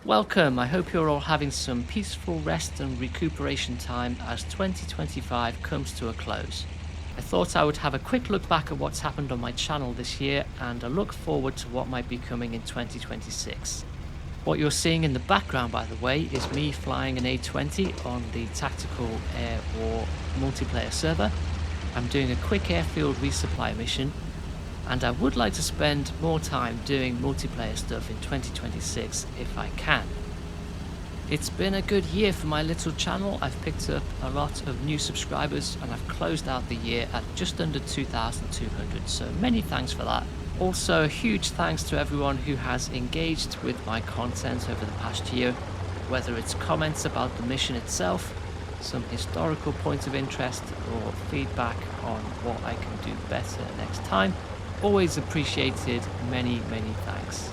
Welcome, I hope you're all having some peaceful rest and recuperation time as 2025 comes to a close. I thought I would have a quick look back at what's happened on my channel this year and a look forward to what might be coming in 2026. What you're seeing in the background, by the way, is me flying an A20 on the Tactical Air War multiplayer server. I'm doing a quick airfield resupply mission, and I would like to spend more time doing multiplayer stuff in 2026 if I can. It's been a good year for my little channel. I've picked up a lot of new subscribers and I've closed out the year at just under 2,200, so many thanks for that. Also, a huge thanks to everyone who has engaged with my content over the past year, whether it's comments about the mission itself, some historical points of interest, or feedback on what I can do better next time. Always appreciated, many thanks.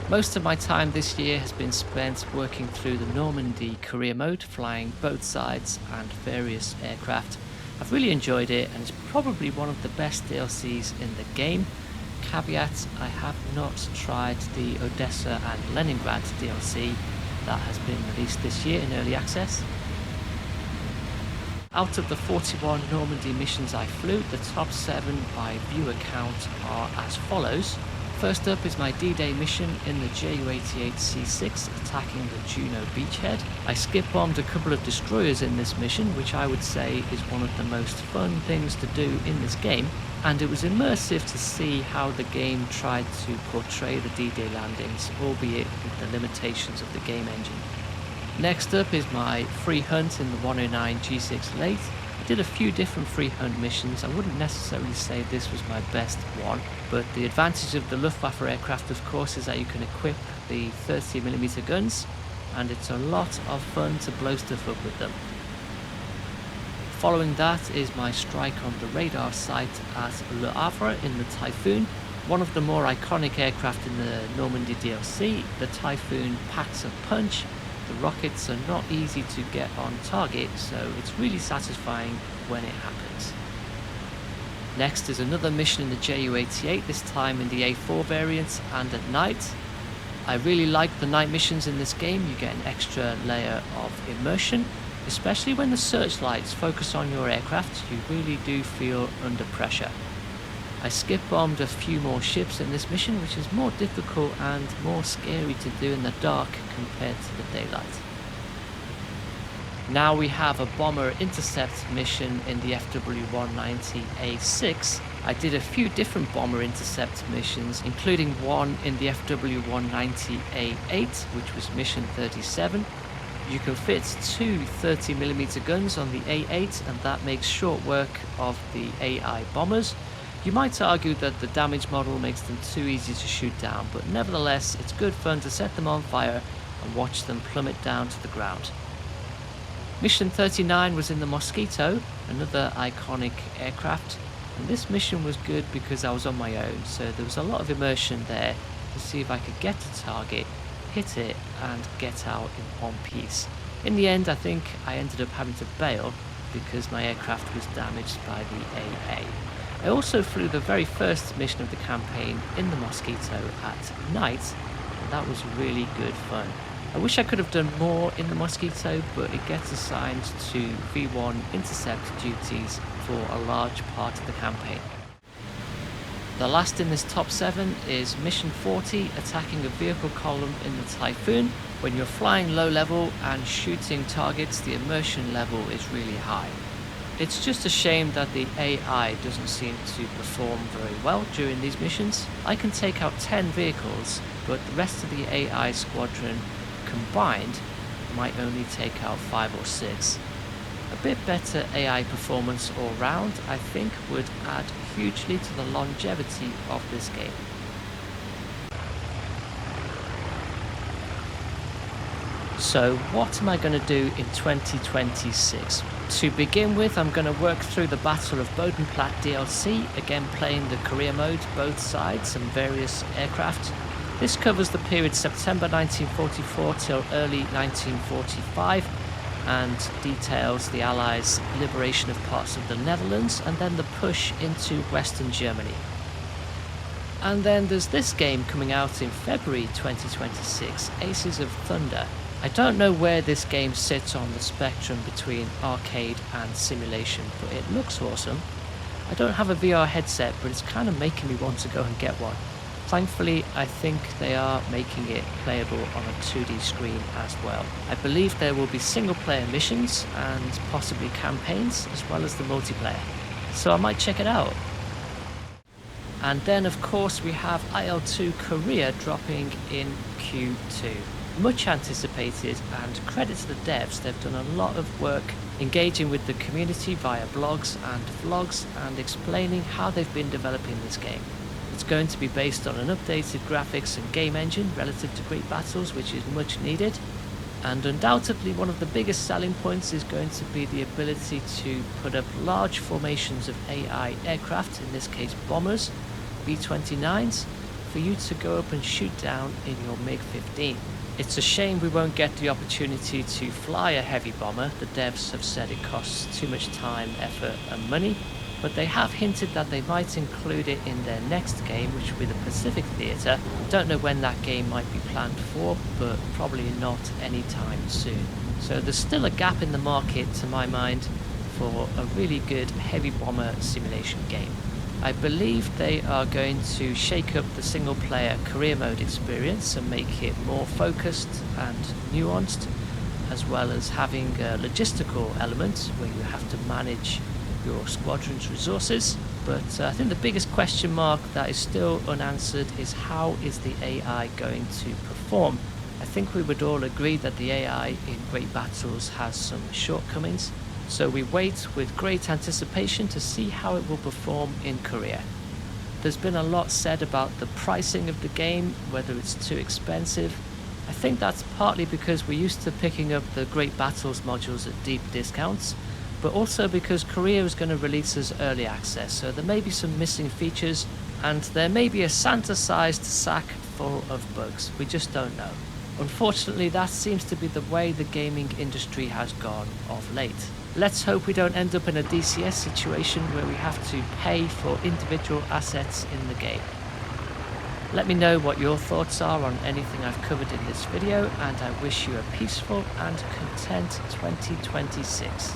Most of my time this year has been spent working through the Normandy career mode, flying both sides and various aircraft. I've really enjoyed it and it's probably one of the best DLCs in the game. Caveat, I have not tried the Odessa and Leningrad DLC that has been released this year in early access. Out of the 41 Normandy missions I flew, the top 7 by viewer count are as follows. First up is my D-Day mission in the Ju-88C6 attacking the Juno beachhead. I skip bombed a couple of destroyers in this mission, which I would say is one of the most fun things to do in this game, and it was immersive to see how the game tried to portray the D-Day landings, albeit with the limitations of the game engine. Next up is my free hunt in the 109 G6 late. I did a few different free hunt missions. I wouldn't necessarily say this was my best one, but the advantage of the Luftwaffe aircraft, of course, is that you can equip the 30mm guns, and it's a lot of fun to blow stuff up with them. Following that is my strike on the radar site at Le Havre in the Typhoon. One of the more iconic aircraft in the Normandy DLC, the Typhoon packs a punch. The rockets are not easy to get on target, so it's really satisfying when it happens. Next is another mission in the Ju-88, this time in the A4 variant and at night. I really like the night missions in this game. You get an extra layer of immersion, especially when the searchlights focus on your aircraft. You really do feel under pressure. I skip bombed a few more ships in this mission, which is more difficult and more scary to do in the dark compared to the daylight. Now we have a bomber intercept mission in the FW-190A6. I did a few different bomber intercept missions, including one in the FW-190A8, which was mission 37. You can fit two 30mm guns on the A8, and that makes short work of the AI bombers. You might argue that the damage model makes them too easy to shoot down, but nevertheless it's good fun to set them on fire and watch them plummet down to the ground. Mission 39 was in the Mosquito, another iconic aircraft, and this mission was good because I was on my own, so there was a lot of immersion there to see if I could get to target, hit it and get out in one piece. In the end I think I ended up having to bail because my aircraft was damaged by the AA. I also flew the very first mission of the campaign in the Mosquito at night, and that was really good fun. I wish I could have done more in the Mosquito, but it gets assigned to V1 intercept duties for a large part of the campaign. The last in this top 7 is mission 40, attacking a vehicle column in the Typhoon. When you're flying low level and shooting targets, the immersion level is really high. It's just a shame that the AI doesn't seem to perform very well during these missions. I can take out 10 vehicles, but the rest of the AI squadron combined might only take out 5 or 6. A bit better AI performance all round, I think, would add hugely to the longevity of this game. So what am I going to do in 2026? To begin with, I'm going to work through the Battle of Bodenplatte DLC, again playing the career mode, both sides and various aircraft. This covers the period September 1944 till early 1945 and details the Allies' liberation of parts of the Netherlands and then the push into Western Germany. And then there's this game coming out in February 2026, Aces of Thunder. I don't know where this game sits on the spectrum between arcade and simulation, but it looks awesome. I don't have a VR headset, but it's kind of making me want to go and get one. Thankfully, I think they are making it playable on a 2D screen as well. I believe there will be single-player missions and possibly campaigns, as well as the multiplayer. So I might check it out. And then, of course, we have IL-2 Korea dropping in Q2. Much anticipated, and credit to the devs, they've done a lot of work engaging with the community via blogs and vlogs and explaining how they've been developing this game. It's going to be based on an updated graphics and game engine relative to Great Battles, which is much needed. And undoubtedly one of the biggest selling points is going to be the ability to put up large formations of AI aircraft, in this case bombers, B-29s, for you to go up and shoot down in your MiG-15. It's a shame we won't get the opportunity to fly a heavy bomber. The devs have said it costs too much time, effort and money, but they have hinted that they might include it in their next game, which will be the Pacific Theater. Don't know when that game might be planned for, but probably not anytime soon. So there's still a gap in the market, to my mind, for a really good heavy bomber simulation game. I believe they are going to shake up the single player career mode experience and make it more focused and nuanced, as well as having a logistical element where you have to manage your squadron's resources. But I think the biggest question mark that is still unanswered is how is the AI going to perform? I think we would all agree that the AI in Great Battles has some shortcomings. So we wait with great anticipation to see how it will perform in Korea. There's been a lot said about the pricing of the game, whether it's too expensive. I think that's partly because we're used to picking up the Great Battles modules at deep discounts, but also because Korea is going to release as early access, so there may be some missing features, and there may be a Santa-sized sack full of bugs. We just don't know. Unfortunately, that seems to be the way the gaming industry has gone of late. Let's hope we don't end up in a DCS situation where we have to pay for individual assets in the game. Let me know what your thoughts are on anything I've covered in this video, and I wish you a peaceful and content 2026.